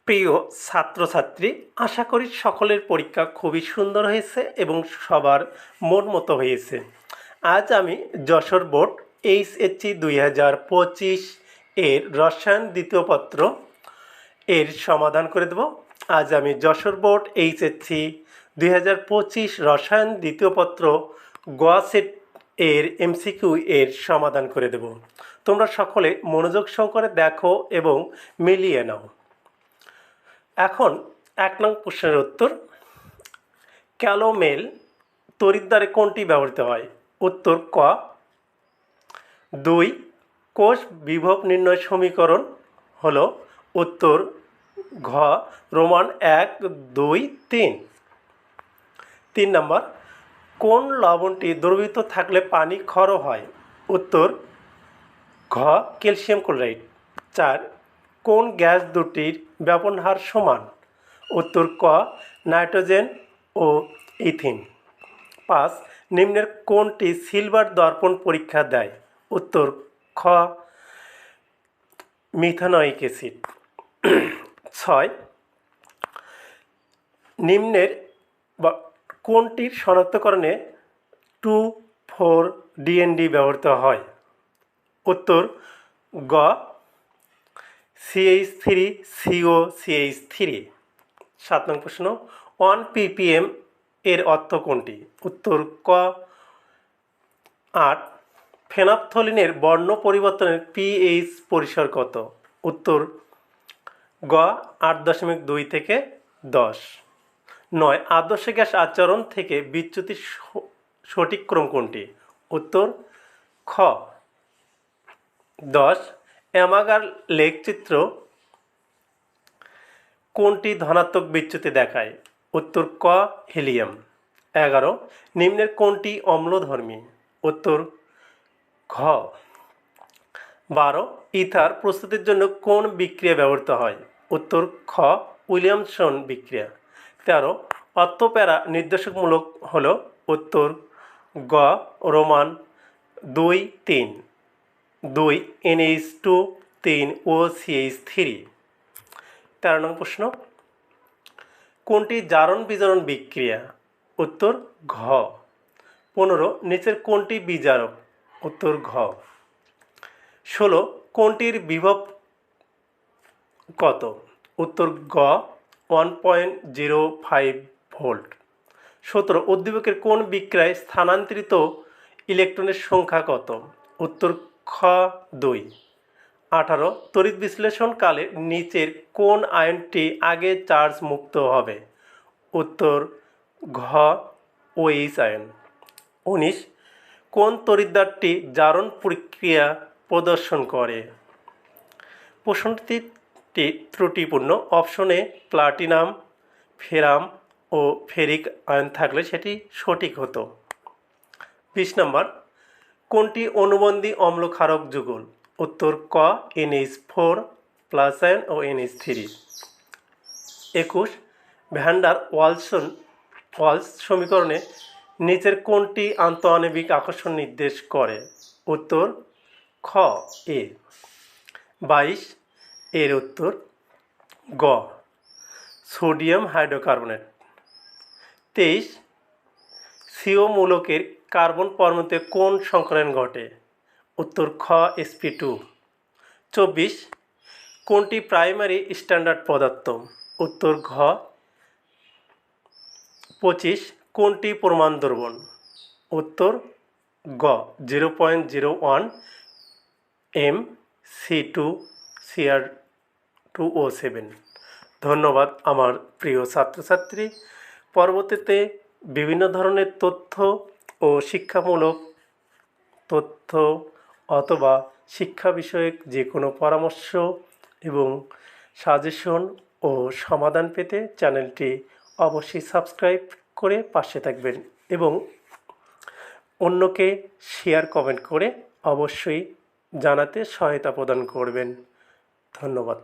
প্রিয় ছাত্রছাত্রী, আশা করি সকলের পরীক্ষা খুবই সুন্দর হয়েছে এবং সবার মন মতো হয়েছে। আজ আমি যশোর বোর্ড এইচএসসি 2025 এর রসায়ন দ্বিতীয় পত্র এর সমাধান করে দেব। আজ আমি যশোর বোর্ড এইচএসসি 2025 রসায়ন দ্বিতীয় পত্র গ সেট এর এমসিকিউ এর সমাধান করে দেব। তোমরা সকলে মনোযোগ সহকারে দেখো এবং মিলিয়ে নাও। এখন 1 নং প্রশ্নের উত্তর, ক্যালোমেল তড়িৎদ্বারে কোনটি ব্যবহৃত হয়? উত্তর ক। 2 কোষ বিভব নির্ণয় সমীকরণ হলো উত্তর ঘ রোমান 1 2 3। 3 নম্বর, কোন লবণটি দ্রবীভূত থাকলে পানি ক্ষার হয়? উত্তর ঘ ক্যালসিয়াম ক্লোরাইড। 4 কোন গ্যাস দুটির ব্যবহার হার সমান? উত্তর ক নাইট্রোজেন ও ইথিন। 5 নিম্নের কোনটি সিলভার দর্পণ পরীক্ষা দেয়? উত্তর খ মিথানোয়িক অ্যাসিড। 6 নিম্নের কোনটির শনাক্তকরণে 2,4 ডিএনডি ব্যবহৃত হয়? উত্তর গ CH3 CO CH3। 7 নং প্রশ্ন, 1 ppm এর অর্থ কোনটি? উত্তর ক 8। ফেনাপথলিনের বর্ণ পরিবর্তনের pH পরিসর কত? উত্তর গ 8.2 থেকে 10। 9 আদর্শ গ্যাস আচরণ থেকে বিচ্যুতির সঠিক ক্রম কোনটি? উত্তর খ। 10 অ্যামাগার লেখচিত্র কোনটি ধনাত্মক বিচ্যুতি দেখায়? উত্তর ক হিলিয়াম। 11 নিম্নের কোনটি অম্লধর্মী? উত্তর ঘ। 12 ইথার প্রস্তুতির জন্য কোন বিক্রিয়া ব্যবহৃত হয়? উত্তর খ উইলিয়ামসন বিক্রিয়া। 13 অর্থপ্যারা নির্দেশকমূলক হল উত্তর গ রোমান 2 3 2 NH2 3 OCH3। 13 নং প্রশ্ন, কোনটি জারণ বিজারণ বিক্রিয়া? উত্তর ঘ। 15 নিচের কোনটি বিজারক? উত্তর ঘ। 16 কোনটির বিভব কত? উত্তর গ 1.05 ভোল্ট। 17 উদ্দীপকের কোন বিক্রিয়ায় স্থানান্তরিত ইলেকট্রনের সংখ্যা কত? উত্তর খ 2। 18 তড়িৎ বিশ্লেষণকালে নিচের কোন আয়নটি আগে চার্জ মুক্ত হবে? উত্তর ঘ OH আয়ন। 19 কোন তড়িৎদ্বারটি জারণ প্রক্রিয়া প্রদর্শন করে? প্রশ্নটি ত্রুটিপূর্ণ। অপশনে প্লাটিনাম ফেরাম ও ফেরিক আয়ন থাকলে সেটি সঠিক হতো। 20 নম্বর, কোনটি অনুবন্ধী অম্লক্ষারক যুগল? উত্তর ক NH4 প্লাস আয়ন ও NH3। 21 ভ্যান্ডার ওয়ালস সমীকরণে নিচের কোনটি আন্তঃআণবিক আকর্ষণ নির্দেশ করে? উত্তর খ এ। 22 এর উত্তর গ সোডিয়াম হাইড্রোকার্বনেট। 23 CO মূলকের কার্বন পরমাণুতে কোন সংকরণ ঘটে? উত্তর খ sp2। 24 কোনটি প্রাইমারি স্ট্যান্ডার্ড পদার্থ? উত্তর ঘ। 25 কোনটি প্রমাণ দ্রবণ? উত্তর গ 0.01 MC2Cr2O7। ধন্যবাদ আমার প্রিয় ছাত্রছাত্রী। পরবর্তীতে বিভিন্ন ধরনের তথ্য ও শিক্ষামূলক তথ্য অথবা শিক্ষা বিষয়ক যে কোনো পরামর্শ এবং সাজেশন ও সমাধান পেতে চ্যানেলটি অবশ্যই সাবস্ক্রাইব করে পাশে থাকবেন এবং অন্যকে শেয়ার কমেন্ট করে অবশ্যই জানাতে সহায়তা প্রদান করবেন। ধন্যবাদ।